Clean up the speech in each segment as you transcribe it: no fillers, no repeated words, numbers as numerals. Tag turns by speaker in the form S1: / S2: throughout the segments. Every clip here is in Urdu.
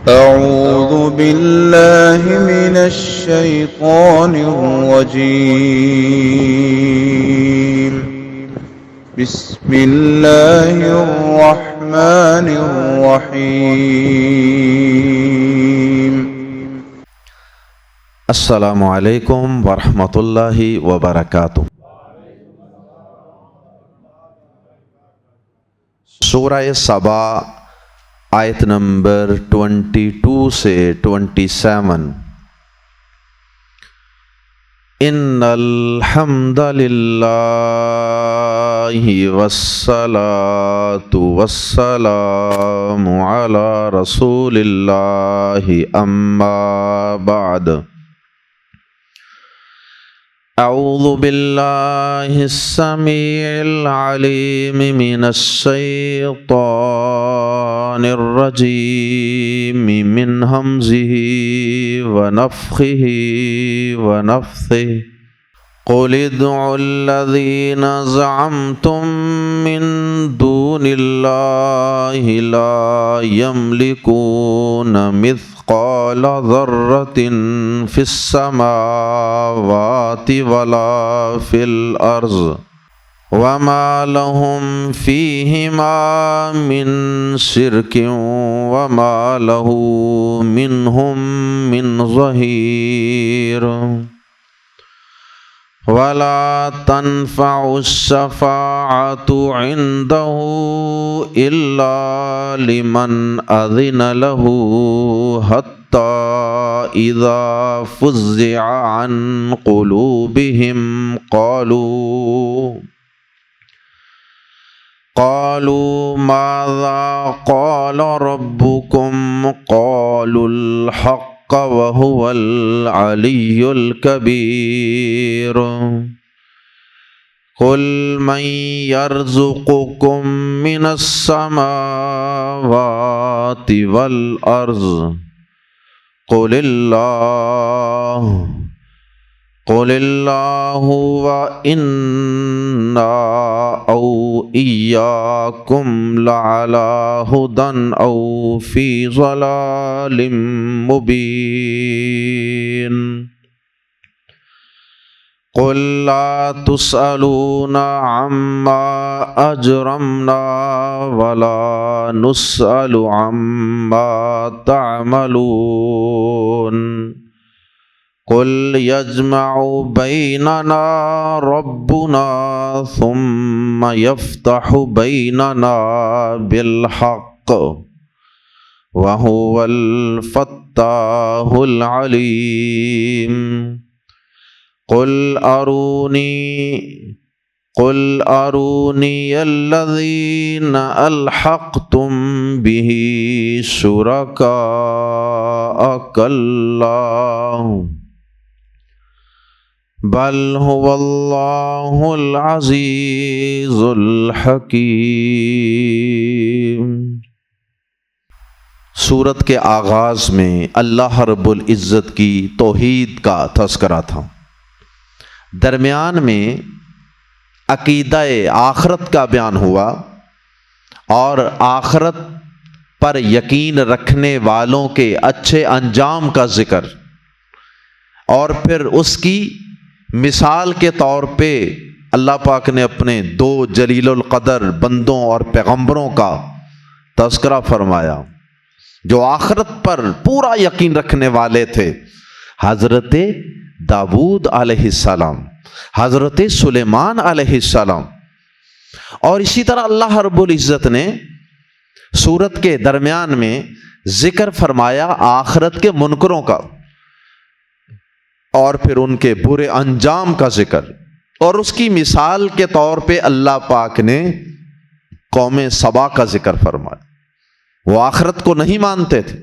S1: أعوذ بالله من الشيطان الرجيم. بسم الله الرحمن الرحيم.
S2: السلام علیکم ورحمۃ اللہ وبرکاتہ۔ سورہ سبا آیت نمبر 22 سے 27۔ ان الحمد للہ والصلاة والسلام علی رسول اللہ اما بعد۔ اعوذ باللہ السمیع العلیم من الشیطان الرجیم من ہمزہ ونفخہ ونفثہ۔ قل ادعوا الذین زعمتم من دون اللہ لا یملکون مثقال ذرة في السماوات ولا في الأرض وما لهم فيهما من شرك وما له منهم من ظهير ولا تنفع الشفاعة عنده إلا لمن أذن له حتى إذا فزع عن قلوبهم قالوا ماذا قال ربكم قالوا الحق وهو العلی الکبیر۔ قل من یرزقکم من السماوات والارض قل اللہ وإنا او ایاکم لعلی ھدی او فی ضلال مبین۔ قل لا تسألون عما اجرمنا ولا نسأل عما تعملون۔ قل یجمع بیننا ربنا ثم یفتح بیننا بالحق وهو الفتاح العلیم۔ قل ارونی الذین الحقتم به شرکاء کلا بل هو اللہ العزیز الحکیم۔ سورت کے آغاز میں اللہ رب العزت کی توحید کا تذکرہ تھا، درمیان میں عقیدہ آخرت کا بیان ہوا اور آخرت پر یقین رکھنے والوں کے اچھے انجام کا ذکر، اور پھر اس کی مثال کے طور پہ اللہ پاک نے اپنے دو جلیل القدر بندوں اور پیغمبروں کا تذکرہ فرمایا جو آخرت پر پورا یقین رکھنے والے تھے، حضرت داؤد علیہ السلام، حضرت سلیمان علیہ السلام۔ اور اسی طرح اللہ رب العزت نے سورت کے درمیان میں ذکر فرمایا آخرت کے منکروں کا، اور پھر ان کے برے انجام کا ذکر، اور اس کی مثال کے طور پہ اللہ پاک نے قوم سبا کا ذکر فرمایا۔ وہ آخرت کو نہیں مانتے تھے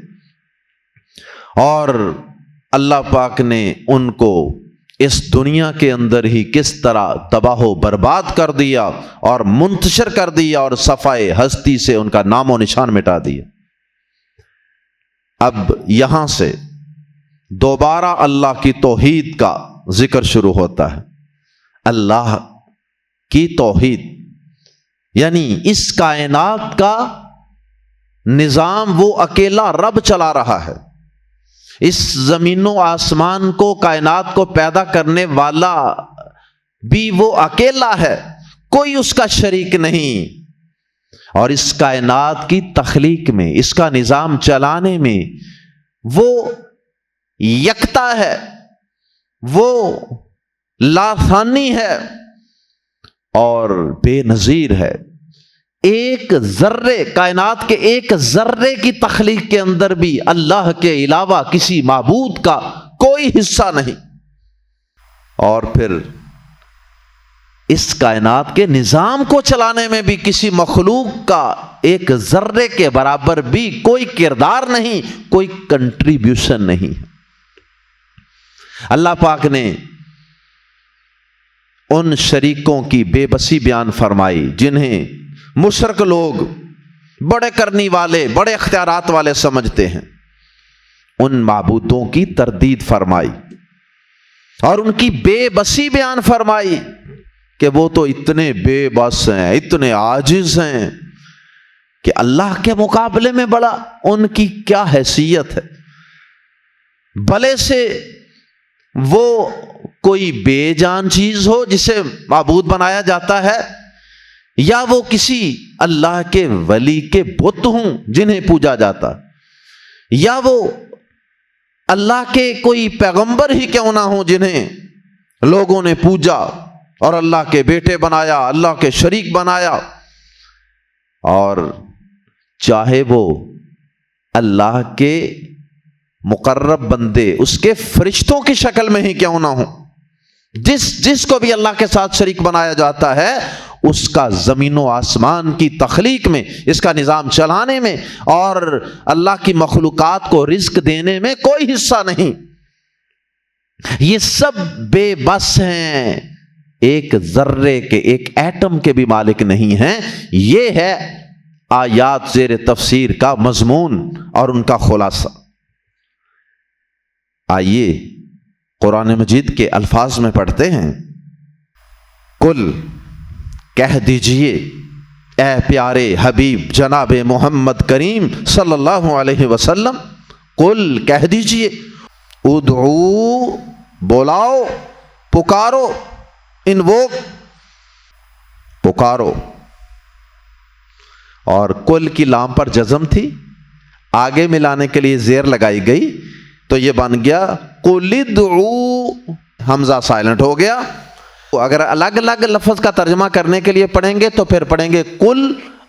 S2: اور اللہ پاک نے ان کو اس دنیا کے اندر ہی کس طرح تباہ و برباد کر دیا اور منتشر کر دیا اور صفائے ہستی سے ان کا نام و نشان مٹا دیا۔ اب یہاں سے دوبارہ اللہ کی توحید کا ذکر شروع ہوتا ہے۔ اللہ کی توحید یعنی اس کائنات کا نظام وہ اکیلا رب چلا رہا ہے. اس زمین و آسمان کو، کائنات کو پیدا کرنے والا بھی وہ اکیلا ہے، کوئی اس کا شریک نہیں. اور اس کائنات کی تخلیق میں، اس کا نظام چلانے میں وہ یکتا ہے، وہ لاثانی ہے اور بے نظیر ہے. ایک ذرے، کائنات کے ایک ذرے کی تخلیق کے اندر بھی اللہ کے علاوہ کسی معبود کا کوئی حصہ نہیں. اور پھر اس کائنات کے نظام کو چلانے میں بھی کسی مخلوق کا ایک ذرے کے برابر بھی کوئی کردار نہیں، کوئی کنٹریبیوشن نہیں. اللہ پاک نے ان شریکوں کی بے بسی بیان فرمائی جنہیں مشرک لوگ بڑے کرنی والے، بڑے اختیارات والے سمجھتے ہیں. ان معبودوں کی تردید فرمائی اور ان کی بے بسی بیان فرمائی کہ وہ تو اتنے بے بس ہیں، اتنے عاجز ہیں کہ اللہ کے مقابلے میں بڑا ان کی کیا حیثیت ہے. بھلے سے وہ کوئی بے جان چیز ہو جسے معبود بنایا جاتا ہے، یا وہ کسی اللہ کے ولی کے بت ہوں جنہیں پوجا جاتا، یا وہ اللہ کے کوئی پیغمبر ہی کیوں نہ ہوں جنہیں لوگوں نے پوجا اور اللہ کے بیٹے بنایا، اللہ کے شریک بنایا. اور چاہے وہ اللہ کے مقرب بندے، اس کے فرشتوں کی شکل میں ہی کیوں نہ ہوں، جس کو بھی اللہ کے ساتھ شریک بنایا جاتا ہے، اس کا زمین و آسمان کی تخلیق میں، اس کا نظام چلانے میں اور اللہ کی مخلوقات کو رزق دینے میں کوئی حصہ نہیں. یہ سب بے بس ہیں، ایک ذرے کے، ایک ایٹم کے بھی مالک نہیں ہیں. یہ ہے آیات زیر تفسیر کا مضمون اور ان کا خلاصہ. آئیے قرآن مجید کے الفاظ میں پڑھتے ہیں. کل، کہہ دیجئے اے پیارے حبیب جناب محمد کریم صلی اللہ علیہ وسلم، کل کہہ دیجئے، ادعو بلاؤ، پکارو، انووک، پکارو. اور کل کی لام پر جزم تھی، آگے ملانے کے لیے زیر لگائی گئی تو یہ بن گیا قل ادعو، حمزہ سائلنٹ ہو گیا. اگر الگ الگ لفظ کا ترجمہ کرنے کے لیے پڑھیں گے تو پھر پڑھیں گے قل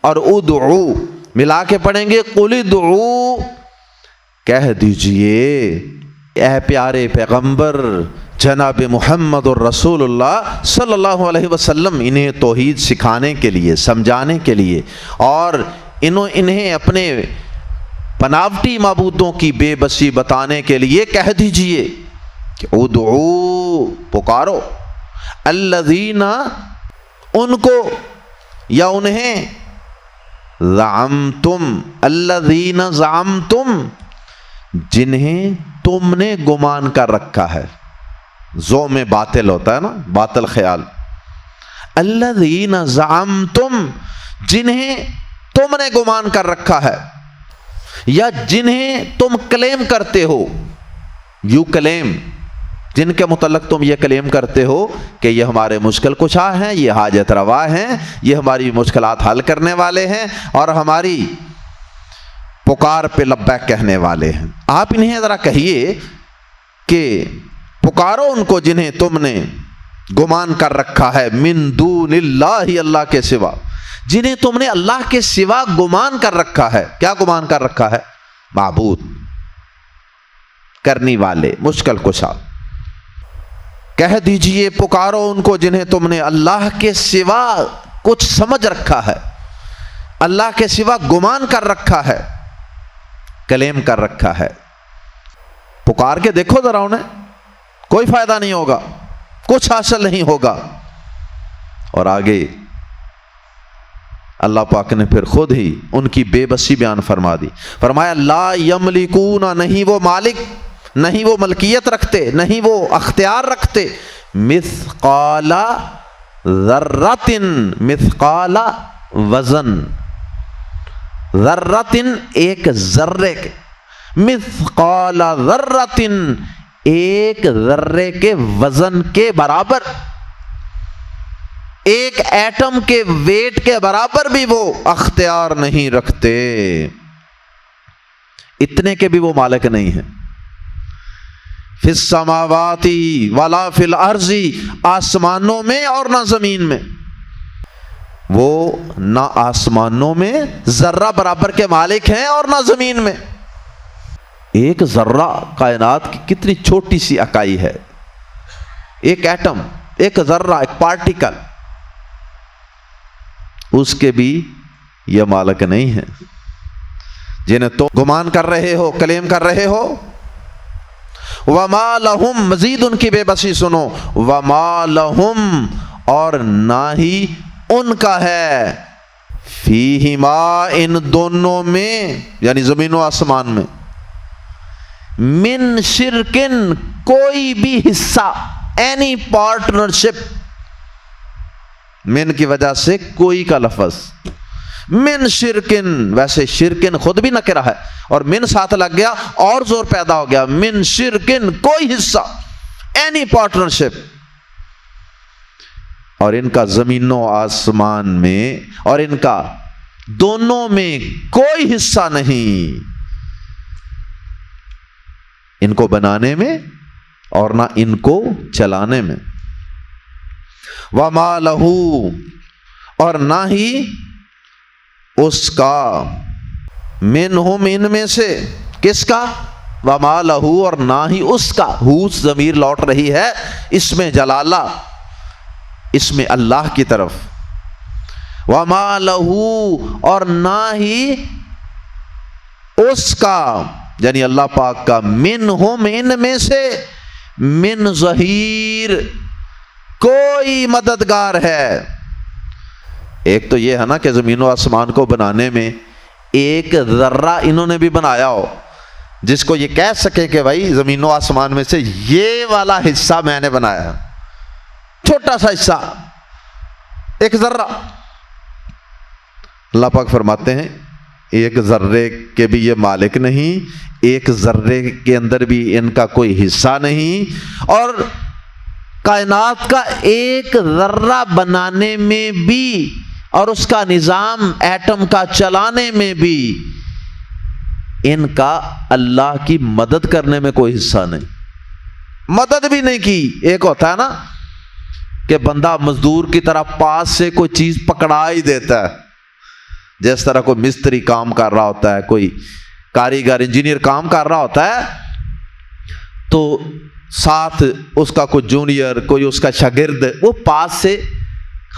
S2: اور ادعو، ملا کے پڑھیں گے قل ادعو، کہہ دیجئے اے پیارے پیغمبر جناب محمد الرسول اللہ صلی اللہ علیہ وسلم، انہیں توحید سکھانے کے لیے، سمجھانے کے لیے اور انہیں اپنے بناوٹی معبودوں کی بے بسی بتانے کے لیے کہہ دیجئے کہ ادعو، پکارو، الذین، ان کو یا انہیں، زعمتم، الذین زعمتم، جنہیں تم نے گمان کر رکھا ہے. زو میں باطل ہوتا ہے نا، باطل خیال. الذین زعمتم، جنہیں تم نے گمان کر رکھا ہے یا جنہیں تم کلیم کرتے ہو. یو کلیم، جن کے متعلق تم یہ کلیم کرتے ہو کہ یہ ہمارے مشکل کشا ہیں، یہ حاجت روا ہیں، یہ ہماری مشکلات حل کرنے والے ہیں اور ہماری پکار پہ لبیک کہنے والے ہیں. آپ انہیں ذرا کہیے کہ پکارو ان کو جنہیں تم نے گمان کر رکھا ہے، من دون اللہ، اللہ کے سوا، جنہیں تم نے اللہ کے سوا گمان کر رکھا ہے. کیا گمان کر رکھا ہے؟ معبود، کرنی والے، مشکل کشا. کہہ دیجئے پکارو ان کو جنہیں تم نے اللہ کے سوا کچھ سمجھ رکھا ہے، اللہ کے سوا گمان کر رکھا ہے، کلیم کر رکھا ہے. پکار کے دیکھو ذرا انہیں، کوئی فائدہ نہیں ہوگا، کچھ حاصل نہیں ہوگا. اور آگے اللہ پاک نے پھر خود ہی ان کی بے بسی بیان فرما دی. فرمایا لا یملکون، نہیں وہ مالک، نہیں وہ ملکیت رکھتے، نہیں وہ اختیار رکھتے، مثقال ذرۃ، مثقال وزن، ذرتن ایک ذرے کے، مثقال ذرتن ایک ذرے کے وزن کے برابر، ایک ایٹم کے ویٹ کے برابر بھی وہ اختیار نہیں رکھتے، اتنے کے بھی وہ مالک نہیں ہیں۔ فی السماوات ولا فی الارض، آسمانوں میں اور نہ زمین میں، وہ نہ آسمانوں میں ذرہ برابر کے مالک ہیں اور نہ زمین میں۔ ایک ذرہ کائنات کی کتنی چھوٹی سی اکائی ہے، ایک ایٹم، ایک ذرہ، ایک پارٹیکل، اس کے بھی یہ مالک نہیں ہے جنہیں تو گمان کر رہے ہو، کلیم کر رہے ہو۔ وما لہم، مزید ان کی بے بسی سنو، وما لہم، اور نہ ہی ان کا ہے، فیہما، ان دونوں میں یعنی زمین و آسمان میں، من شرکن، کوئی بھی حصہ، اینی پارٹنرشپ، من کی وجہ سے کوئی کا لفظ، من شرکن، ویسے شرکن خود بھی نکرہ ہے اور من ساتھ لگ گیا اور زور پیدا ہو گیا، من شرکن کوئی حصہ، اینی پارٹنرشپ، اور ان کا زمین و آسمان میں اور ان کا دونوں میں کوئی حصہ نہیں، ان کو بنانے میں اور نہ ان کو چلانے میں۔ وما لہو، اور نہ ہی اس کا، منہم، ان میں سے، کس کا؟ وما لہو، اور نہ ہی اس کا، ہو ضمیر لوٹ رہی ہے اس میں جلالہ، اس میں اللہ کی طرف، وما لہو، اور نہ ہی اس کا یعنی اللہ پاک کا، منہم، ان میں سے، من ظہیر، کوئی مددگار ہے۔ ایک تو یہ ہے نا کہ زمین و آسمان کو بنانے میں ایک ذرہ انہوں نے بھی بنایا ہو جس کو یہ کہہ سکے کہ بھائی زمین و آسمان میں سے یہ والا حصہ میں نے بنایا، چھوٹا سا حصہ، ایک ذرہ۔ اللہ پاک فرماتے ہیں ایک ذرے کے بھی یہ مالک نہیں، ایک ذرے کے اندر بھی ان کا کوئی حصہ نہیں، اور کائنات کا ایک ذرہ بنانے میں بھی اور اس کا نظام ایٹم کا چلانے میں بھی ان کا اللہ کی مدد کرنے میں کوئی حصہ نہیں، مدد بھی نہیں کی۔ ایک ہوتا ہے نا کہ بندہ مزدور کی طرح پاس سے کوئی چیز پکڑا ہی دیتا ہے، جس طرح کوئی مستری کام کر رہا ہوتا ہے، کوئی کاریگر انجینئر کام کر رہا ہوتا ہے تو ساتھ اس کا کوئی جونیئر، کوئی اس کا شاگرد، وہ پاس سے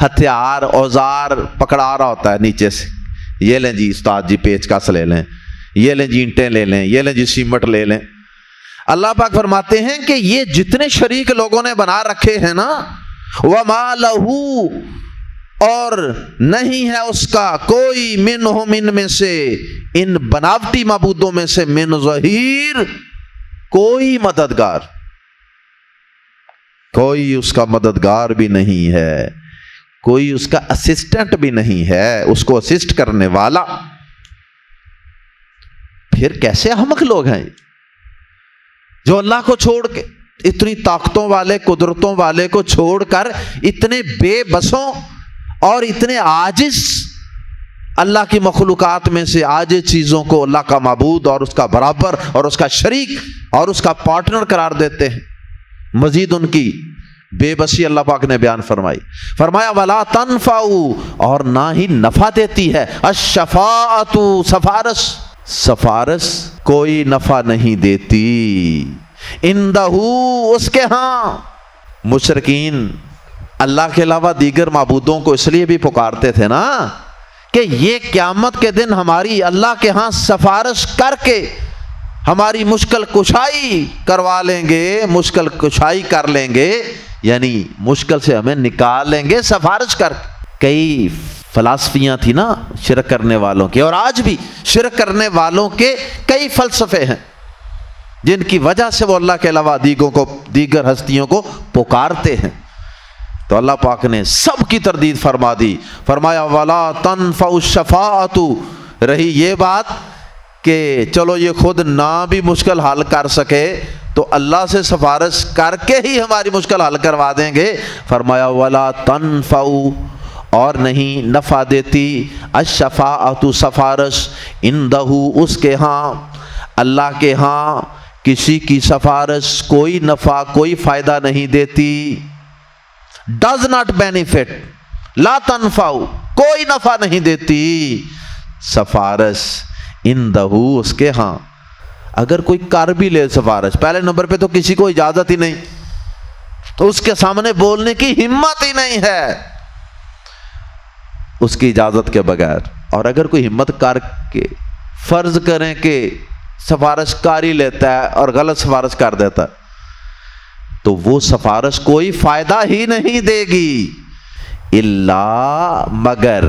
S2: ہتھیار اوزار پکڑا رہا ہوتا ہے نیچے سے، یہ لیں جی استاد جی پیچ کس لے لیں، یہ لیں جی اینٹیں لے لیں، یہ لیں جی سیمٹ لے لیں۔ اللہ پاک فرماتے ہیں کہ یہ جتنے شریک لوگوں نے بنا رکھے ہیں نا، وَمَا لَهُ، اور نہیں ہے اس کا کوئی، منہم، ان میں سے، ان بناوٹی معبودوں میں سے، من ظہیر، کوئی مددگار، کوئی اس کا مددگار بھی نہیں ہے، کوئی اس کا اسسٹنٹ بھی نہیں ہے، اس کو اسسٹ کرنے والا۔ پھر کیسے احمق لوگ ہیں جو اللہ کو چھوڑ کے، اتنی طاقتوں والے، قدرتوں والے کو چھوڑ کر اتنے بے بسوں اور اتنے عاجز اللہ کی مخلوقات میں سے عاجز چیزوں کو اللہ کا معبود اور اس کا برابر اور اس کا شریک اور اس کا پارٹنر قرار دیتے ہیں۔ مزید ان کی بے بسی اللہ پاک نے بیان فرمائی، فرمایا وَلَا تَنْفَعُ، اور نہ ہی نفع دیتی ہے، الشفاعۃ، سفارش، سفارش کوئی نفع نہیں دیتی، عندہ، اس کے ہاں۔ مشرکین اللہ کے علاوہ دیگر معبودوں کو اس لیے بھی پکارتے تھے نا کہ یہ قیامت کے دن ہماری اللہ کے ہاں سفارش کر کے ہماری مشکل کشائی کروا لیں گے، مشکل کشائی کر لیں گے، یعنی مشکل سے ہمیں نکال لیں گے سفارش کر۔ کئی فلسفیاں تھی نا شرک کرنے والوں کے، اور آج بھی شرک کرنے والوں کے کئی فلسفے ہیں جن کی وجہ سے وہ اللہ کے علاوہ دیگر ہستیوں کو پکارتے ہیں۔ تو اللہ پاک نے سب کی تردید فرما دی، فرمایا وَلَا تَنْفَعُ الشَّفَاعَةُ، رہی یہ بات کہ چلو یہ خود نہ بھی مشکل حل کر سکے تو اللہ سے سفارش کر کے ہی ہماری مشکل حل کروا دیں گے، فرمایا ولا تنفع، اور نہیں نفع دیتی، الشفاعۃ سفارش، عندہ اس کے ہاں، اللہ کے ہاں کسی کی سفارش کوئی نفع کوئی فائدہ نہیں دیتی، ڈز ناٹ بینیفٹ، لا تنفع، کوئی نفع نہیں دیتی سفارش، عندہ اس کے ہاں۔ اگر کوئی کر بھی لے سفارش، پہلے نمبر پہ تو کسی کو اجازت ہی نہیں، تو اس کے سامنے بولنے کی ہمت ہی نہیں ہے اس کی اجازت کے بغیر، اور اگر کوئی ہمت کر کے فرض کریں کہ سفارش کر ہی لیتا ہے اور غلط سفارش کر دیتا ہے تو وہ سفارش کوئی فائدہ ہی نہیں دے گی، الا مگر،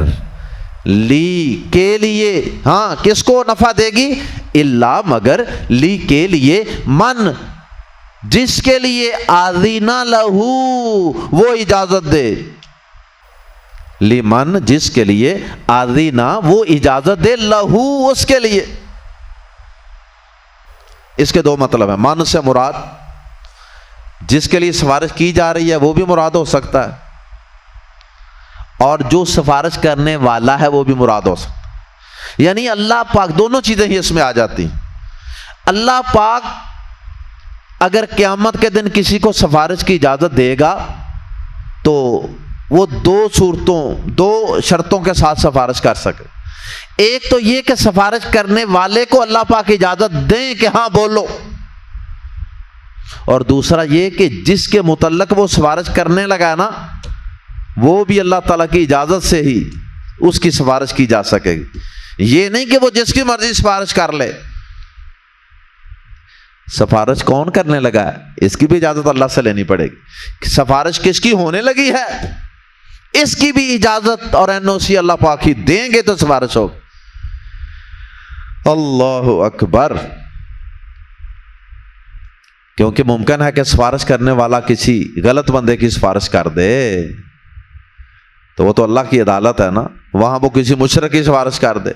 S2: لی کے لیے، ہاں کس کو نفع دے گی؟ الا مگر، لی کے لیے، من جس کے لیے آذین لہو وہ اجازت دے، لمن جس کے لیے آذین وہ اجازت دے، لہو اس کے لیے۔ اس کے دو مطلب ہیں، من سے مراد جس کے لیے سفارش کی جا رہی ہے وہ بھی مراد ہو سکتا ہے، اور جو سفارش کرنے والا ہے وہ بھی مراد ہو سکتا ہے، یعنی اللہ پاک، دونوں چیزیں ہی اس میں آ جاتی ہیں۔ اللہ پاک اگر قیامت کے دن کسی کو سفارش کی اجازت دے گا تو وہ دو شرطوں کے ساتھ سفارش کر سکے، ایک تو یہ کہ سفارش کرنے والے کو اللہ پاک اجازت دیں کہ ہاں بولو، اور دوسرا یہ کہ جس کے متعلق وہ سفارش کرنے لگا ہے نا وہ بھی اللہ تعالیٰ کی اجازت سے ہی اس کی سفارش کی جا سکے گی، یہ نہیں کہ وہ جس کی مرضی سفارش کر لے۔ سفارش کون کرنے لگا ہے اس کی بھی اجازت اللہ سے لینی پڑے گی، سفارش کس کی ہونے لگی ہے اس کی بھی اجازت اور این او سی اللہ پاک ہی دیں گے تو سفارش ہو۔ اللہ اکبر، کیونکہ ممکن ہے کہ سفارش کرنے والا کسی غلط بندے کی سفارش کر دے تو وہ تو اللہ کی عدالت ہے نا، وہاں وہ کسی مشرک کی سفارش کر دے،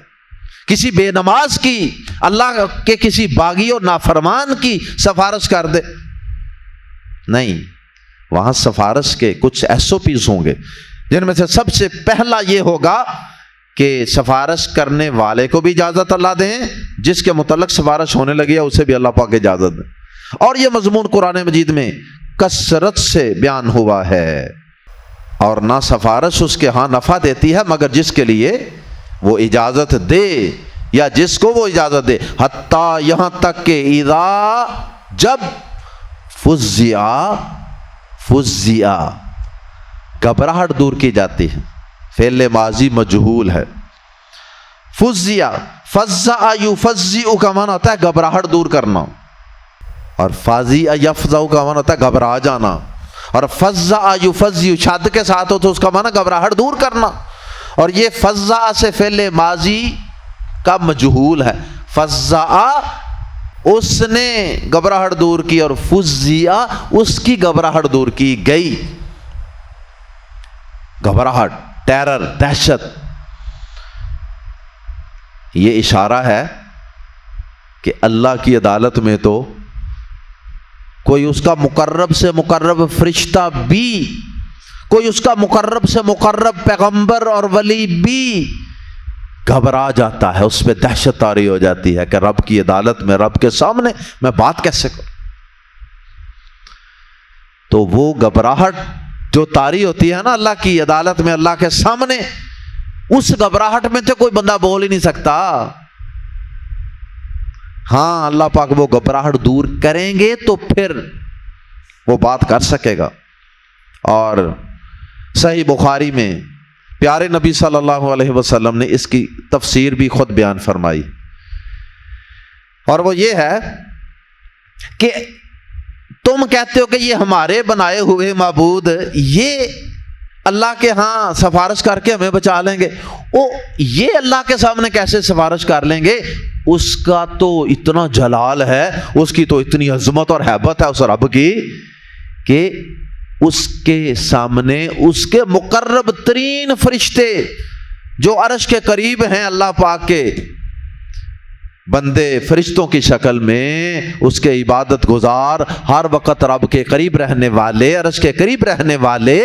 S2: کسی بے نماز کی، اللہ کے کسی باغی اور نافرمان کی سفارش کر دے، نہیں، وہاں سفارش کے کچھ ایس او پیز ہوں گے جن میں سے سب سے پہلا یہ ہوگا کہ سفارش کرنے والے کو بھی اجازت اللہ دیں، جس کے متعلق سفارش ہونے لگی ہے اسے بھی اللہ پاک اجازت دیں، اور یہ مضمون قرآن مجید میں کثرت سے بیان ہوا ہے، اور نہ سفارش اس کے ہاں نفع دیتی ہے مگر جس کے لیے وہ اجازت دے یا جس کو وہ اجازت دے، حتیٰ یہاں تک کہ اذا جب فزع گھبراہٹ دور کی جاتی ہے، فعل ماضی مجہول ہے، فزع فزع یفزع کا معنی ہوتا ہے گھبراہٹ دور کرنا، اور فازع یفزع کا معنی ہوتا ہے گھبرا جانا، اور فزع یفزع شد کے ساتھ ہو تو اس کا معنی گھبراہٹ دور کرنا، اور یہ فزع سے فعل ماضی کا مجہول ہے، فزع اس نے گھبراہٹ دور کی اور فزع اس کی گھبراہٹ دور کی گئی، گھبراہٹ، ٹیرر، دہشت، یہ اشارہ ہے کہ اللہ کی عدالت میں تو کوئی اس کا مقرب سے مقرب فرشتہ بھی، کوئی اس کا مقرب سے مقرب پیغمبر اور ولی بھی گھبرا جاتا ہے، اس پہ دہشت طاری ہو جاتی ہے کہ رب کی عدالت میں، رب کے سامنے میں بات کیسے کروں۔ تو وہ گھبراہٹ جو طاری ہوتی ہے نا اللہ کی عدالت میں، اللہ کے سامنے، اس گھبراہٹ میں تو کوئی بندہ بول ہی نہیں سکتا، ہاں اللہ پاک وہ گھبراہٹ دور کریں گے تو پھر وہ بات کر سکے گا۔ اور صحیح بخاری میں پیارے نبی صلی اللہ علیہ وسلم نے اس کی تفسیر بھی خود بیان فرمائی، اور وہ یہ ہے کہ تم کہتے ہو کہ یہ ہمارے بنائے ہوئے معبود یہ اللہ کے ہاں سفارش کر کے ہمیں بچا لیں گے، یہ اللہ کے سامنے کیسے سفارش کر لیں گے؟ اس کا تو اتنا جلال ہے، اس کی تو اتنی عظمت اور ہیبت ہے اس رب کی کہ اس کے سامنے اس کے مقرب ترین فرشتے جو عرش کے قریب ہیں اللہ پاک کے بندے فرشتوں کی شکل میں، اس کے عبادت گزار، ہر وقت رب کے قریب رہنے والے، عرش کے قریب رہنے والے،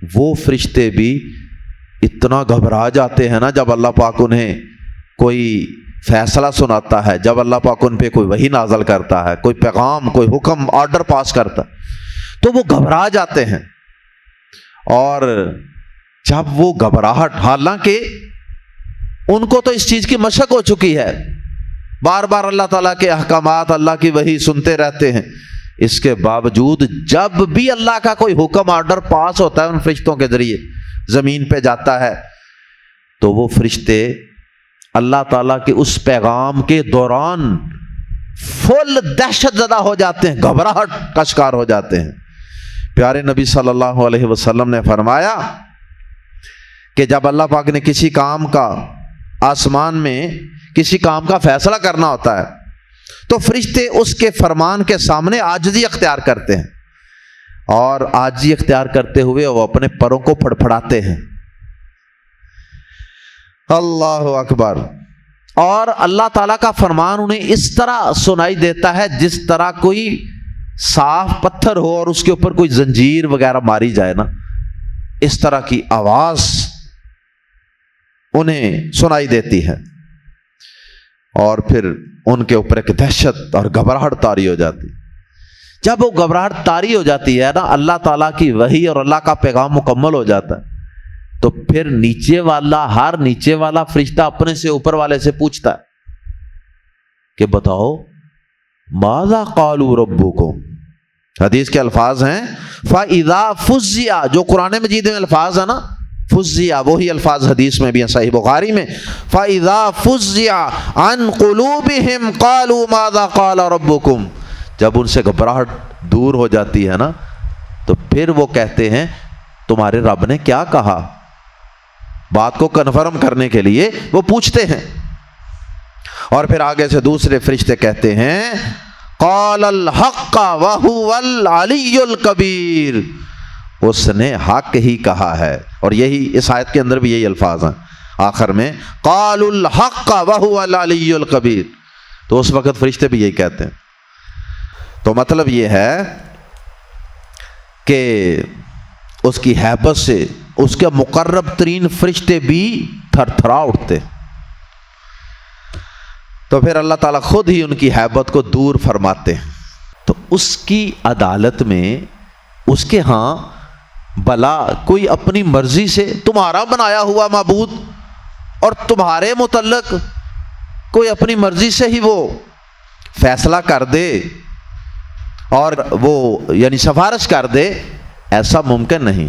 S2: وہ فرشتے بھی اتنا گھبرا جاتے ہیں نا جب اللہ پاک انہیں کوئی فیصلہ سناتا ہے، جب اللہ پاک ان پہ کوئی وحی نازل کرتا ہے، کوئی پیغام، کوئی حکم، آرڈر پاس کرتا ہے، تو وہ گھبرا جاتے ہیں۔ اور جب وہ گھبراہٹ، حالانکہ ان کو تو اس چیز کی مشق ہو چکی ہے، بار بار اللہ تعالیٰ کے احکامات، اللہ کی وحی سنتے رہتے ہیں، اس کے باوجود جب بھی اللہ کا کوئی حکم، آرڈر پاس ہوتا ہے ان فرشتوں کے ذریعے، زمین پہ جاتا ہے، تو وہ فرشتے اللہ تعالیٰ کے اس پیغام کے دوران فل دہشت زدہ ہو جاتے ہیں، گھبراہٹ کا شکار ہو جاتے ہیں۔ پیارے نبی صلی اللہ علیہ وسلم نے فرمایا کہ جب اللہ پاک نے کسی کام کا، آسمان میں کسی کام کا فیصلہ کرنا ہوتا ہے، تو فرشتے اس کے فرمان کے سامنے عاجزی اختیار کرتے ہیں، اور عاجزی اختیار کرتے ہوئے وہ اپنے پروں کو پھڑپھڑاتے ہیں۔ اللہ اکبر۔ اور اللہ تعالیٰ کا فرمان انہیں اس طرح سنائی دیتا ہے جس طرح کوئی صاف پتھر ہو اور اس کے اوپر کوئی زنجیر وغیرہ ماری جائے نا، اس طرح کی آواز انہیں سنائی دیتی ہے، اور پھر ان کے اوپر ایک دہشت اور گھبراہٹ طاری ہو جاتی۔ جب وہ گھبراہٹ طاری ہو جاتی ہے نا، اللہ تعالیٰ کی وحی اور اللہ کا پیغام مکمل ہو جاتا ہے، تو پھر نیچے والا، ہر نیچے والا فرشتہ اپنے سے اوپر والے سے پوچھتا ہے کہ بتاؤ ماذا قالوا ربکم۔ حدیث کے الفاظ ہیں فَإِذَا فُزِّعَ، جو قرآن مجید میں الفاظ ہیں نا، فُزِّعَ، وہی الفاظ حدیث میں بھی ہیں صحیح بخاری میں، فَإِذَا فُزِّعَ عَنْ قُلُوبِهِمْ قَالُوا مَاذَا قَالَ رَبُّكُمْ، جب ان سے گھبراہٹ دور ہو جاتی ہے نا، تو پھر وہ کہتے ہیں تمہارے رب نے کیا کہا، بات کو کنفرم کرنے کے لیے وہ پوچھتے ہیں۔ اور پھر آگے سے دوسرے فرشتے کہتے ہیں قال الحق وهو العلی الکبیر، اس نے حق ہی کہا ہے، اور یہی اس آیت کے اندر بھی یہی الفاظ ہیں آخر میں، قال الحق وهو العلی الکبیر، تو اس وقت فرشتے بھی یہی کہتے ہیں۔ تو مطلب یہ ہے کہ اس کی ہیبت سے اس کے مقرب ترین فرشتے بھی تھر تھرا اٹھتے، تو پھر اللہ تعالیٰ خود ہی ان کی ہیبت کو دور فرماتے ہیں۔ تو اس کی عدالت میں اس کے ہاں بلا کوئی اپنی مرضی سے تمہارا بنایا ہوا معبود اور تمہارے متعلق کوئی اپنی مرضی سے ہی وہ فیصلہ کر دے اور وہ یعنی سفارش کر دے، ایسا ممکن نہیں۔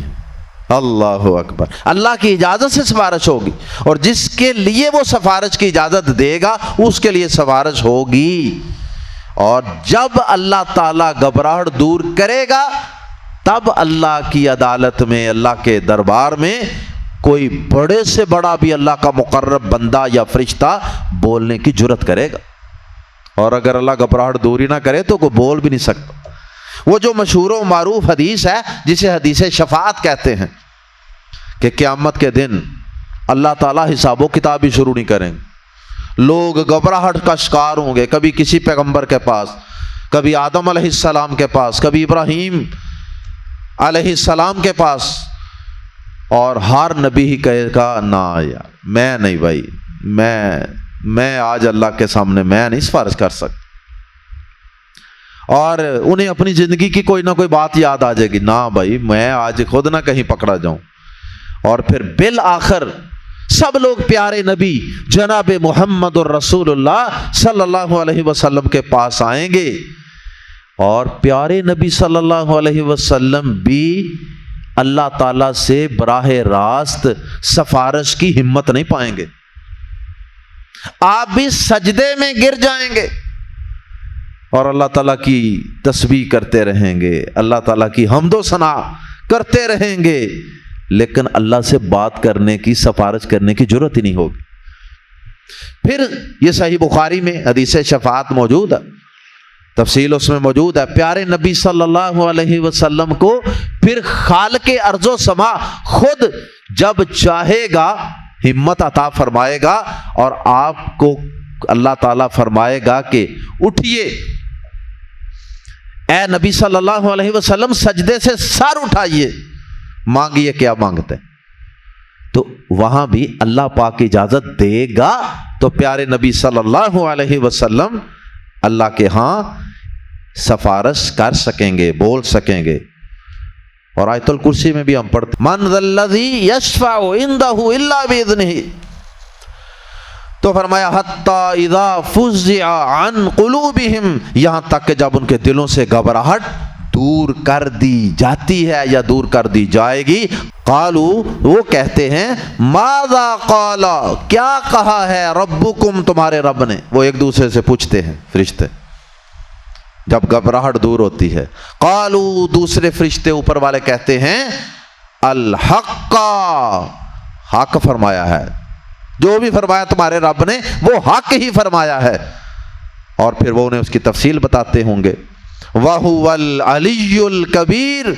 S2: اللہ اکبر، اللہ کی اجازت سے سفارش ہوگی، اور جس کے لیے وہ سفارش کی اجازت دے گا اس کے لیے سفارش ہوگی، اور جب اللہ تعالیٰ گھبراہٹ دور کرے گا تب اللہ کی عدالت میں، اللہ کے دربار میں کوئی بڑے سے بڑا بھی اللہ کا مقرب بندہ یا فرشتہ بولنے کی جرت کرے گا، اور اگر اللہ گھبراہٹ دور ہی نہ کرے تو کوئی بول بھی نہیں سکتا۔ وہ جو مشہور و معروف حدیث ہے جسے حدیث شفاعت کہتے ہیں کہ قیامت کے دن اللہ تعالیٰ حساب و کتاب ہی شروع نہیں کریں گے، لوگ گھبراہٹ کا شکار ہوں گے، کبھی کسی پیغمبر کے پاس، کبھی آدم علیہ السلام کے پاس، کبھی ابراہیم علیہ السلام کے پاس، اور ہر نبی ہی کہے گا نا یار میں نہیں بھائی، میں آج اللہ کے سامنے میں نہیں سفارش کر سکتا، اور انہیں اپنی زندگی کی کوئی نہ کوئی بات یاد آ جائے گی، نہ بھائی میں آج خود نہ کہیں پکڑا جاؤں، اور پھر بالآخر سب لوگ پیارے نبی جناب محمد الرسول اللہ صلی اللہ علیہ وسلم کے پاس آئیں گے، اور پیارے نبی صلی اللہ علیہ وسلم بھی اللہ تعالیٰ سے براہ راست سفارش کی ہمت نہیں پائیں گے، آپ بھی سجدے میں گر جائیں گے اور اللہ تعالیٰ کی تسبیح کرتے رہیں گے، اللہ تعالیٰ کی حمد و ثنا کرتے رہیں گے، لیکن اللہ سے بات کرنے کی، سفارش کرنے کی جرت ہی نہیں ہوگی۔ پھر یہ صحیح بخاری میں حدیث شفاعت موجود ہے، تفصیل اس میں موجود ہے، پیارے نبی صلی اللہ علیہ وسلم کو پھر خالق ارض و سما خود جب چاہے گا ہمت عطا فرمائے گا اور آپ کو اللہ تعالیٰ فرمائے گا کہ اٹھیے اے نبی صلی اللہ علیہ وسلم، سجدے سے سر اٹھائیے، مانگیے کیا مانگتے ہیں، تو وہاں بھی اللہ پاک اجازت دے گا تو پیارے نبی صلی اللہ علیہ وسلم اللہ کے ہاں سفارش کر سکیں گے، بول سکیں گے۔ اور آیت الکرسی میں بھی ہم پڑھتے من ذا الذی یشفع عندہ الا باذنہ، تو فرمایا حتی اذا فزع عن قلوبہم، یہاں تک کہ جب ان کے دلوں سے گھبراہٹ دور کر دی جاتی ہے یا دور کر دی جائے گی، قالو وہ کہتے ہیں ماذا قال، کیا کہا ہے ربکم تمہارے رب نے، وہ ایک دوسرے سے پوچھتے ہیں فرشتے جب گھبراہٹ دور ہوتی ہے۔ قالو دوسرے فرشتے اوپر والے کہتے ہیں الحق، حق فرمایا ہے، جو بھی فرمایا تمہارے رب نے وہ حق ہی فرمایا ہے۔ اور پھر وہ انہیں اس کی تفصیل بتاتے ہوں گے۔ وَهُوَ الْعَلِيُّ الْكَبِيرُ،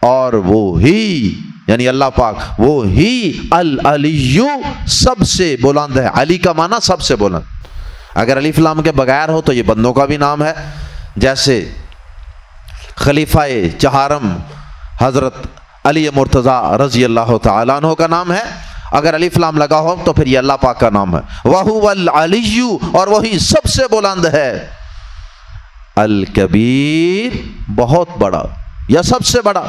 S2: اور وہی یعنی اللہ پاک وہی العلیُّ سب سے بلند ہے۔ علی کا معنی سب سے بلند، اگر الف لام کے بغیر ہو تو یہ بندوں کا بھی نام ہے، جیسے خلیفہ چہارم حضرت علی مرتضیٰ رضی اللہ تعالیٰ عنہ کا نام ہے، اگر الف لام لگا ہو تو پھر یہ اللہ پاک کا نام ہے۔ وَهُوَ الْعَلِيُّ، اور وہی سب سے بلند ہے، الکبیر بہت بڑا یا سب سے بڑا۔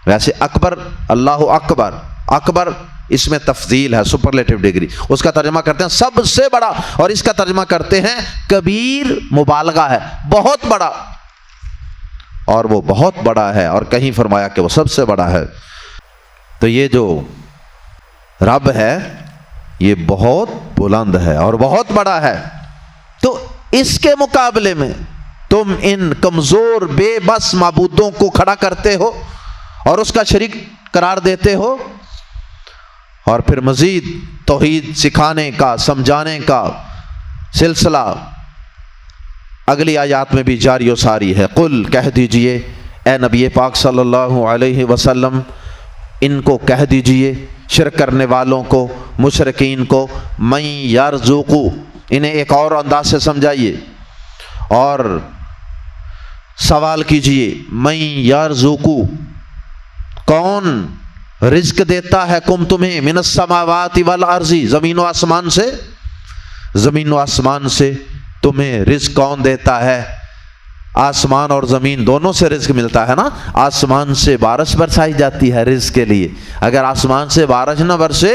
S2: ویسے اکبر، اللہ اکبر، اکبر اس میں تفضیل ہے، سپرلیٹو ڈگری، اس کا ترجمہ کرتے ہیں سب سے بڑا، اور اس کا ترجمہ کرتے ہیں کبیر، مبالغہ ہے، بہت بڑا، اور وہ بہت بڑا ہے، اور کہیں فرمایا کہ وہ سب سے بڑا ہے۔ تو یہ جو رب ہے یہ بہت بلند ہے اور بہت بڑا ہے، تو اس کے مقابلے میں تم ان کمزور بے بس معبودوں کو کھڑا کرتے ہو اور اس کا شریک قرار دیتے ہو، اور پھر مزید توحید سکھانے کا، سمجھانے کا سلسلہ اگلی آیات میں بھی جاری و ساری ہے۔ قل، کہہ دیجئے اے نبی پاک صلی اللہ علیہ وسلم، ان کو کہہ دیجئے، شرک کرنے والوں کو، مشرکین کو، من یرزقو، انہیں ایک اور انداز سے سمجھائیے اور سوال کیجئے، من یرزقو، کون رزق دیتا ہے کم تمہیں، من السماوات والارض، زمین و آسمان سے، زمین و آسمان سے تمہیں رزق کون دیتا ہے؟ آسمان اور زمین دونوں سے رزق ملتا ہے نا، آسمان سے بارش برسائی جاتی ہے رزق کے لیے، اگر آسمان سے بارش نہ برسے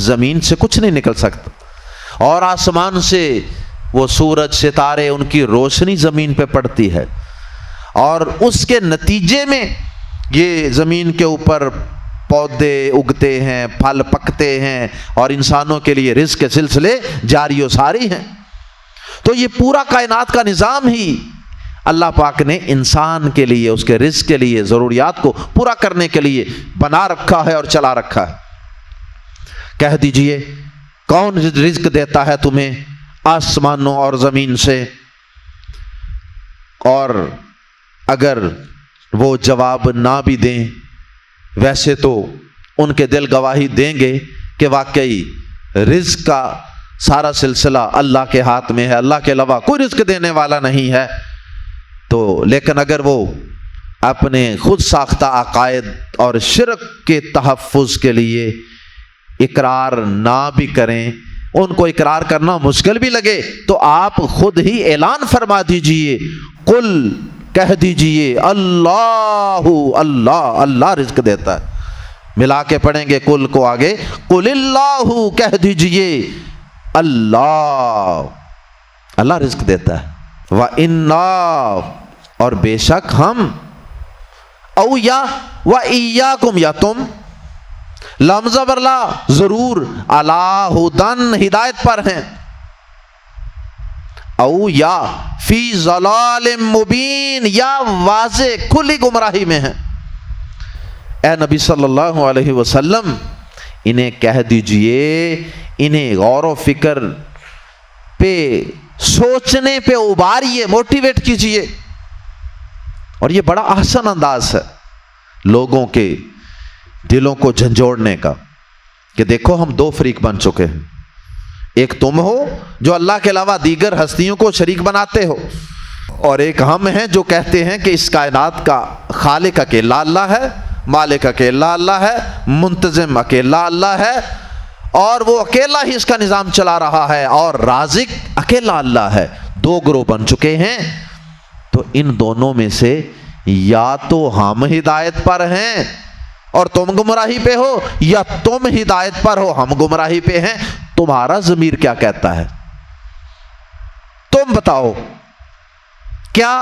S2: زمین سے کچھ نہیں نکل سکتا، اور آسمان سے وہ سورج ستارے ان کی روشنی زمین پہ پڑتی ہے، اور اس کے نتیجے میں یہ زمین کے اوپر پودے اگتے ہیں، پھل پکتے ہیں، اور انسانوں کے لیے رزق کے سلسلے جاری و ساری ہیں۔ تو یہ پورا کائنات کا نظام ہی اللہ پاک نے انسان کے لیے، اس کے رزق کے لیے، ضروریات کو پورا کرنے کے لیے بنا رکھا ہے اور چلا رکھا ہے۔ کہہ دیجئے کون رزق دیتا ہے تمہیں آسمانوں اور زمین سے؟ اور اگر وہ جواب نہ بھی دیں، ویسے تو ان کے دل گواہی دیں گے کہ واقعی رزق کا سارا سلسلہ اللہ کے ہاتھ میں ہے، اللہ کے علاوہ کوئی رزق دینے والا نہیں ہے، تو لیکن اگر وہ اپنے خود ساختہ عقائد اور شرک کے تحفظ کے لیے اقرار نہ بھی کریں، ان کو اقرار کرنا مشکل بھی لگے، تو آپ خود ہی اعلان فرما دیجئے، قل، کہہ دیجئے اللہ، اللہ، اللہ رزق دیتا ہے۔ ملا کے پڑھیں گے قل کو آگے، قل اللہ، کہہ دیجئے اللہ، اللہ رزق دیتا ہے۔ وَإِنَّا، اور بے شک ہم، او یا وَإِيَّاكُمْ، یا تم، لمز برلا ضرور، عَلَىٰ هُدًى، ہدایت پر ہیں، او یا فی ضلال مبین، یا واضح کھلی گمراہی میں ہیں۔ اے نبی صلی اللہ علیہ وسلم انہیں کہہ دیجئے، انہیں غور و فکر پہ، سوچنے پہ ابھاریے، موٹیویٹ کیجئے، اور یہ بڑا احسن انداز ہے لوگوں کے دلوں کو جھنجھوڑنے کا کہ دیکھو ہم دو فریق بن چکے ہیں، ایک تم ہو جو اللہ کے علاوہ دیگر ہستیوں کو شریک بناتے ہو، اور ایک ہم ہیں جو کہتے ہیں کہ اس کائنات کا خالق اکیلا اللہ ہے، مالک اکیلا اللہ ہے، منتظم اکیلا اللہ ہے، اور وہ اکیلا ہی اس کا نظام چلا رہا ہے، اور رازق اکیلا اللہ ہے۔ دو گروہ بن چکے ہیں۔ تو ان دونوں میں سے یا تو ہم ہدایت پر ہیں اور تم گمراہی پہ ہو، یا تم ہدایت پر ہو ہم گمراہی پہ ہیں۔ تمہارا ضمیر کیا کہتا ہے؟ تم بتاؤ۔ کیا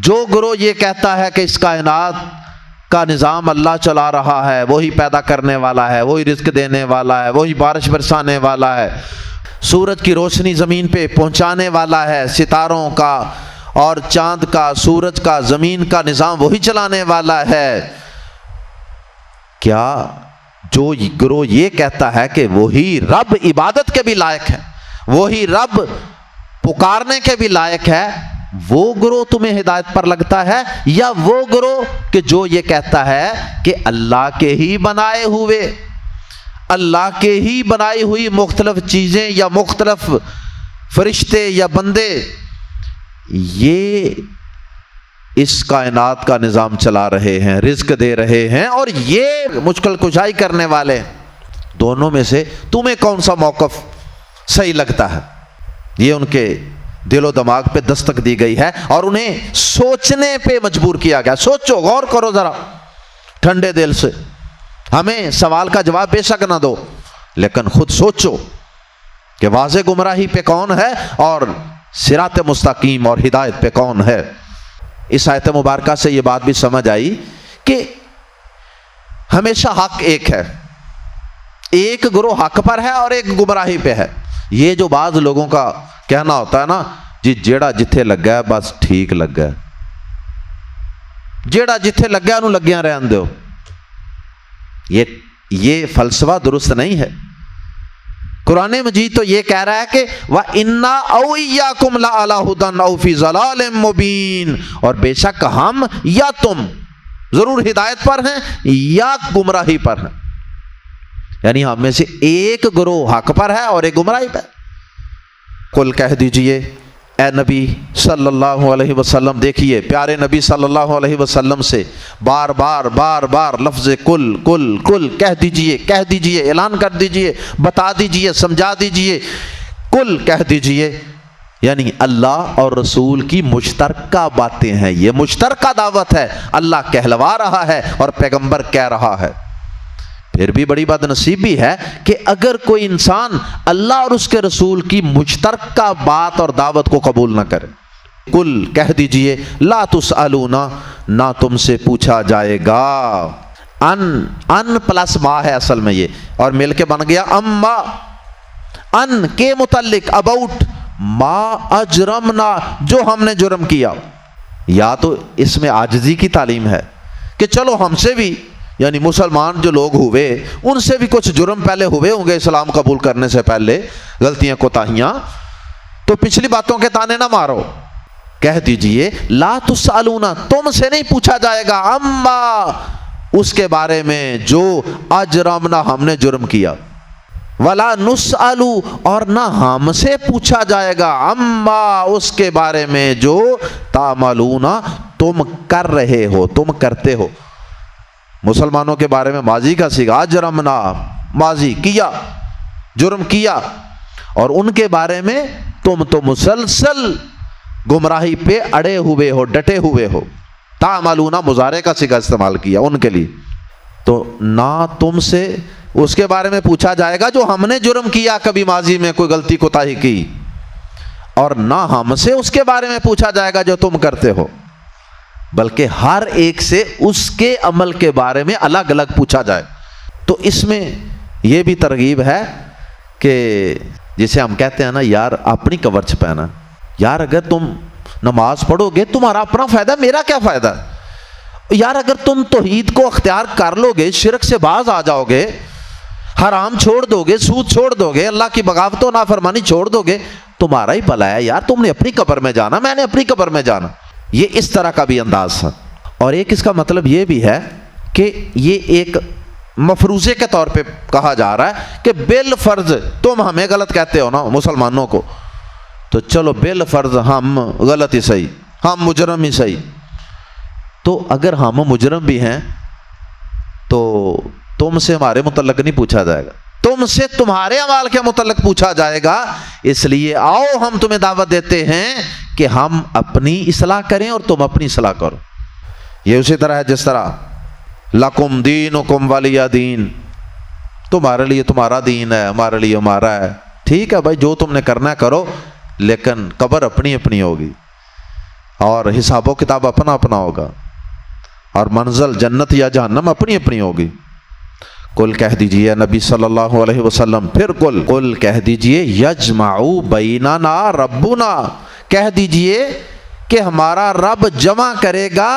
S2: جو گروہ یہ کہتا ہے کہ اس کائنات کا نظام اللہ چلا رہا ہے، وہی پیدا کرنے والا ہے، وہی رزق دینے والا ہے، وہی بارش برسانے والا ہے، سورج کی روشنی زمین پہ پہنچانے والا ہے، ستاروں کا اور چاند کا، سورج کا، زمین کا نظام وہی چلانے والا ہے، کیا جو گروہ یہ کہتا ہے کہ وہی رب عبادت کے بھی لائق ہے، وہی رب پکارنے کے بھی لائق ہے، وہ گروہ تمہیں ہدایت پر لگتا ہے، یا وہ گروہ کہ جو یہ کہتا ہے کہ اللہ کے ہی بنائے ہوئے، اللہ کے ہی بنائی ہوئی مختلف چیزیں یا مختلف فرشتے یا بندے یہ اس کائنات کا نظام چلا رہے ہیں، رزق دے رہے ہیں، اور یہ مشکل کشائی کرنے والے؟ دونوں میں سے تمہیں کون سا موقف صحیح لگتا ہے؟ یہ ان کے دل و دماغ پہ دستک دی گئی ہے اور انہیں سوچنے پہ مجبور کیا گیا۔ سوچو، غور کرو ذرا ٹھنڈے دل سے۔ ہمیں سوال کا جواب بے شک نہ دو، لیکن خود سوچو کہ واضح گمراہی پہ کون ہے اور صراط مستقیم اور ہدایت پہ کون ہے۔ اس آیت مبارکہ سے یہ بات بھی سمجھ آئی کہ ہمیشہ حق ایک ہے، ایک گروہ حق پر ہے اور ایک گمراہی پہ ہے۔ یہ جو بعض لوگوں کا کہنا ہوتا ہے نا جی جیڑا جتھے لگا ہے بس ٹھیک لگا ہے، جیڑا جتھے لگا انہوں لگیاں رہن دیو، یہ فلسفہ درست نہیں ہے۔ قرآن مجید تو یہ کہہ رہا ہے کہ وَإِنَّا أَوْ إِيَّاكُمْ لَعَلَىٰ هُدًى أَوْ فِي ضَلَالٍ مُّبِينٍ، اور بے شک ہم یا تم ضرور ہدایت پر ہیں یا گمراہی پر ہیں، یعنی ہم میں سے ایک گروہ حق پر ہے اور ایک گمراہی پر۔ قل کہہ دیجئے اے نبی صلی اللہ علیہ وسلم، دیکھیے پیارے نبی صلی اللہ علیہ وسلم سے بار بار لفظ کل کل کل کہہ دیجئے، اعلان کر دیجئے، بتا دیجئے، سمجھا دیجئے، کل کہہ دیجئے، یعنی اللہ اور رسول کی مشترکہ باتیں ہیں، یہ مشترکہ دعوت ہے، اللہ کہلوا رہا ہے اور پیغمبر کہہ رہا ہے۔ پھر بھی بڑی بد نصیبی ہے کہ اگر کوئی انسان اللہ اور اس کے رسول کی مشترکہ بات اور دعوت کو قبول نہ کرے۔ کل کہہ دیجئے لا تسألون، نہ تم سے پوچھا جائے گا۔ ان پلس ما ہے اصل میں یہ، اور مل کے بن گیا اما، ان کے متعلق، اباؤٹ ما اجرمنا، جو ہم نے جرم کیا۔ یا تو اس میں عاجزی کی تعلیم ہے کہ چلو ہم سے بھی، یعنی مسلمان جو لوگ ہوئے ان سے بھی کچھ جرم پہلے ہوئے ہوں گے اسلام قبول کرنے سے پہلے، غلطیاں کوتاہیاں، تو پچھلی باتوں کے تانے نہ مارو۔ کہہ دیجئے لا تسألون، تم سے نہیں پوچھا جائے گا، اما، اس کے بارے میں جو اجرمنا، ہم نے جرم کیا، ولا نسأل، اور نہ ہم سے پوچھا جائے گا، اما، اس کے بارے میں جو تعملون، تم کر رہے ہو، تم کرتے ہو۔ مسلمانوں کے بارے میں ماضی کا سیغہ اجرمنا، ماضی کیا، جرم کیا، اور ان کے بارے میں تم تو مسلسل گمراہی پہ اڑے ہوئے ہو، ڈٹے ہوئے ہو۔ تعملون مضارع کا سیغہ استعمال کیا ان کے لیے، تو نہ تم سے اس کے بارے میں پوچھا جائے گا جو ہم نے جرم کیا، کبھی ماضی میں کوئی غلطی کوتاہی کی، اور نہ ہم سے اس کے بارے میں پوچھا جائے گا جو تم کرتے ہو، بلکہ ہر ایک سے اس کے عمل کے بارے میں الگ الگ پوچھا جائے۔ تو اس میں یہ بھی ترغیب ہے کہ جسے ہم کہتے ہیں نا یار اپنی کورچ پہنا، یار اگر تم نماز پڑھو گے تمہارا اپنا فائدہ، میرا کیا فائدہ؟ یار اگر تم توحید کو اختیار کر لو گے، شرک سے باز آ جاؤ گے، حرام چھوڑ دو گے، سود چھوڑ دو گے، اللہ کی بغاوت و نافرمانی چھوڑ دو گے، تمہارا ہی بھلا ہے یار، تم نے اپنی قبر میں جانا، میں نے اپنی قبر میں جانا۔ یہ اس طرح کا بھی انداز ہے۔ اور ایک اس کا مطلب یہ بھی ہے کہ یہ ایک مفروضے کے طور پہ کہا جا رہا ہے کہ بالفرض تم ہمیں غلط کہتے ہو نا مسلمانوں کو، تو چلو بالفرض ہم غلط ہی صحیح، ہم مجرم ہی صحیح. تو اگر ہم مجرم بھی ہیں تو تم سے ہمارے متعلق نہیں پوچھا جائے گا، تم سے تمہارے اعمال کے متعلق پوچھا جائے گا. اس لیے آؤ ہم تمہیں دعوت دیتے ہیں کہ ہم اپنی اصلاح کریں اور تم اپنی اصلاح کرو. یہ اسی طرح ہے جس طرح لکم دینکم ولی دین، تمہارے لیے تمہارا دین ہے، ہمارے لیے ہمارا ہے. ٹھیک ہے بھائی، جو تم نے کرنا ہے کرو، لیکن قبر اپنی اپنی ہوگی اور حساب و کتاب اپنا اپنا ہوگا، اور منزل جنت یا جہنم اپنی اپنی ہوگی. قل کہہ دیجئے نبی صلی اللہ علیہ وسلم، پھر قل کہہ دیجئے یجمع بیننا ربنا، کہہ دیجئے کہ ہمارا رب جمع کرے گا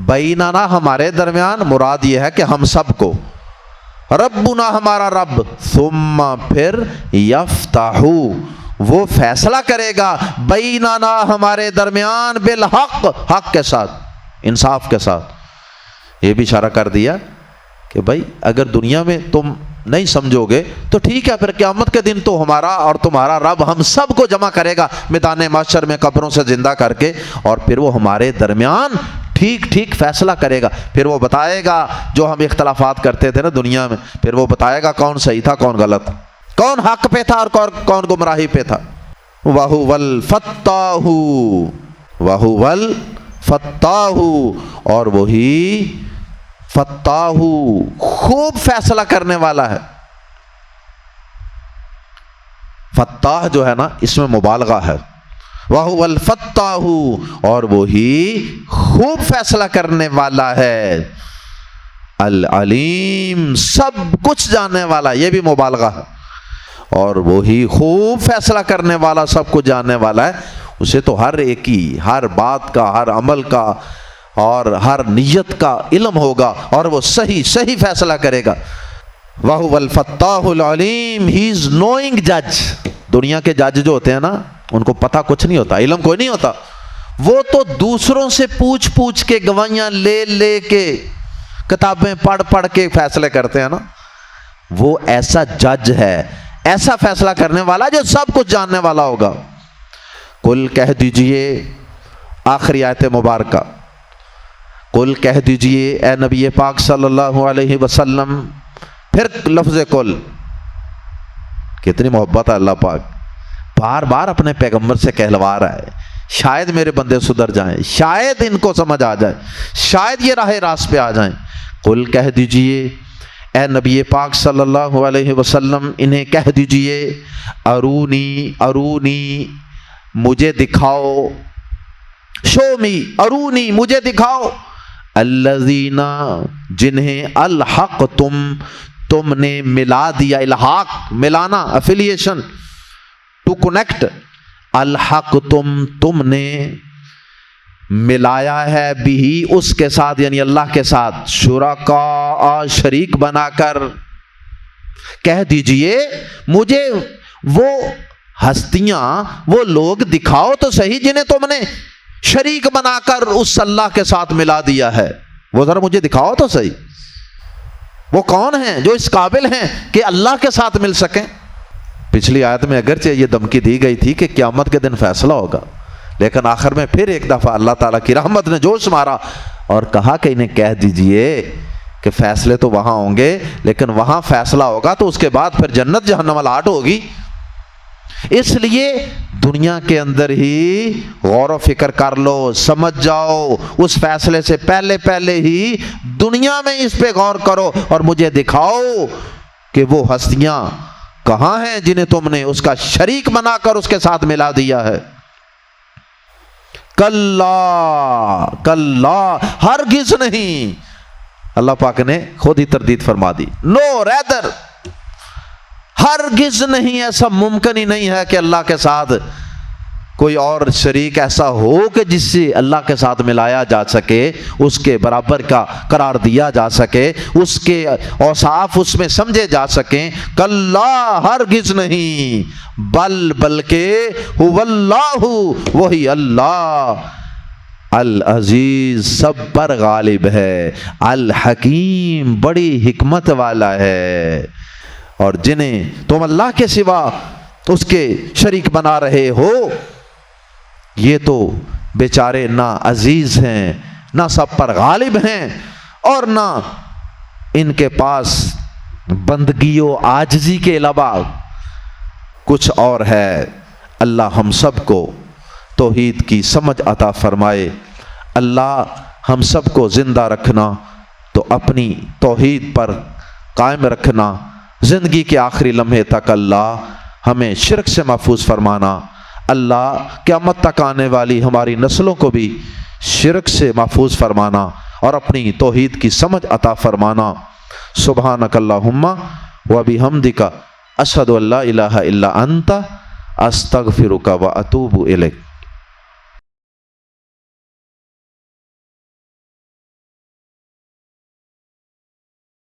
S2: بیننا ہمارے درمیان، مراد یہ ہے کہ ہم سب کو، ربنا ہمارا رب، ثم پھر یفتح وہ فیصلہ کرے گا بیننا ہمارے درمیان بالحق، حق کے ساتھ، انصاف کے ساتھ. یہ بھی اشارہ کر دیا کہ بھائی اگر دنیا میں تم نہیں سمجھو گے تو ٹھیک ہے، پھر قیامت کے دن تو ہمارا اور تمہارا رب ہم سب کو جمع کرے گا میدان محشر میں قبروں سے زندہ کر کے، اور پھر وہ ہمارے درمیان ٹھیک ٹھیک فیصلہ کرے گا. پھر وہ بتائے گا جو ہم اختلافات کرتے تھے نا دنیا میں، پھر وہ بتائے گا کون صحیح تھا کون غلط، کون حق پہ تھا اور کون گمراہی پہ تھا. وَهُوَ الفتاح، اور وہی فتاح خوب فیصلہ کرنے والا ہے. فتاح جو ہے نا اس میں مبالغہ ہے. وَهُوَ الفتاح، اور وہی خوب فیصلہ کرنے والا ہے. العلیم، سب کچھ جاننے والا، یہ بھی مبالغہ ہے. اور وہی خوب فیصلہ کرنے والا، سب کچھ جاننے والا ہے. اسے تو ہر ایک کی، ہر بات کا، ہر عمل کا اور ہر نیت کا علم ہوگا، اور وہ صحیح صحیح فیصلہ کرے گا. وَهُوَ الْفَتَّاحُ الْعَلِيمُ، ہی از نوئنگ جج. دنیا کے جج جو ہوتے ہیں نا ان کو پتہ کچھ نہیں ہوتا، علم کوئی نہیں ہوتا. وہ تو دوسروں سے پوچھ پوچھ کے، گواہیاں لے لے کے، کتابیں پڑھ پڑھ کے فیصلے کرتے ہیں نا. وہ ایسا جج ہے، ایسا فیصلہ کرنے والا جو سب کچھ جاننے والا ہوگا. قل کہہ دیجئے، آخری آیت مبارکہ، قل کہہ دیجئے اے نبی پاک صلی اللہ علیہ وسلم. پھر لفظ قل، کتنی محبت ہے اللہ پاک، بار بار اپنے پیغمبر سے کہلوا رہا ہے. شاید میرے بندے سدھر جائیں، شاید ان کو سمجھ آ جائے، شاید یہ راہ راست پہ آ جائیں. قل کہہ دیجئے اے نبی پاک صلی اللہ علیہ وسلم، انہیں کہہ دیجئے ارونی مجھے دکھاؤ، شو می ارونی مجھے دکھاؤ، الذین جنہیں الحق تم نے ملا دیا، الحاق ملانا، افیلیشن، ٹو کنیکٹ، الحق تم نے ملایا ہے بھی اس کے ساتھ، یعنی اللہ کے ساتھ، شرکاء شریک بنا کر. کہہ دیجئے مجھے وہ ہستیاں، وہ لوگ دکھاؤ تو صحیح جنہیں تم نے شریک بنا کر اس اللہ کے ساتھ ملا دیا ہے، وہ ذرا مجھے دکھاؤ تو صحیح. وہ کون ہیں جو اس قابل ہیں کہ اللہ کے ساتھ مل سکیں؟ پچھلی آیت میں اگرچہ یہ دھمکی دی گئی تھی کہ قیامت کے دن فیصلہ ہوگا، لیکن آخر میں پھر ایک دفعہ اللہ تعالیٰ کی رحمت نے جوش مارا اور کہا کہ انہیں کہہ دیجئے کہ فیصلے تو وہاں ہوں گے، لیکن وہاں فیصلہ ہوگا تو اس کے بعد پھر جنت جہنم الاٹ ہوگی. اس لیے دنیا کے اندر ہی غور و فکر کر لو، سمجھ جاؤ، اس فیصلے سے پہلے ہی دنیا میں اس پہ غور کرو اور مجھے دکھاؤ کہ وہ ہستیاں کہاں ہیں جنہیں تم نے اس کا شریک بنا کر اس کے ساتھ ملا دیا ہے. کلا ہرگز نہیں، اللہ پاک نے خود ہی تردید فرما دی. نو ریدر، ہرگز نہیں، ایسا ممکن ہی نہیں ہے کہ اللہ کے ساتھ کوئی اور شریک ایسا ہو کہ جس سے اللہ کے ساتھ ملایا جا سکے، اس کے برابر کا قرار دیا جا سکے، اس کے اوصاف اس میں سمجھے جا سکیں. کلا ہرگز نہیں، بلکہ هو اللہ، وہی اللہ، العزیز سب پر غالب ہے، الحکیم بڑی حکمت والا ہے۔ اور جنہیں تم اللہ کے سوا اس کے شریک بنا رہے ہو، یہ تو بیچارے نہ عزیز ہیں، نہ سب پر غالب ہیں، اور نہ ان کے پاس بندگی و عاجزی کے علاوہ کچھ اور ہے۔ اللہ ہم سب کو توحید کی سمجھ عطا فرمائے۔ اللہ ہم سب کو زندہ رکھنا تو اپنی توحید پر قائم رکھنا، زندگی کے آخری لمحے تک اللہ ہمیں شرک سے محفوظ فرمانا۔ اللہ قیامت تک آنے والی ہماری نسلوں کو بھی شرک سے محفوظ فرمانا اور اپنی توحید کی سمجھ عطا فرمانا۔ سبحانک اللہم و بحمدک اشہد ان لا الہ الا انت استغفرک و اتوب الیک۔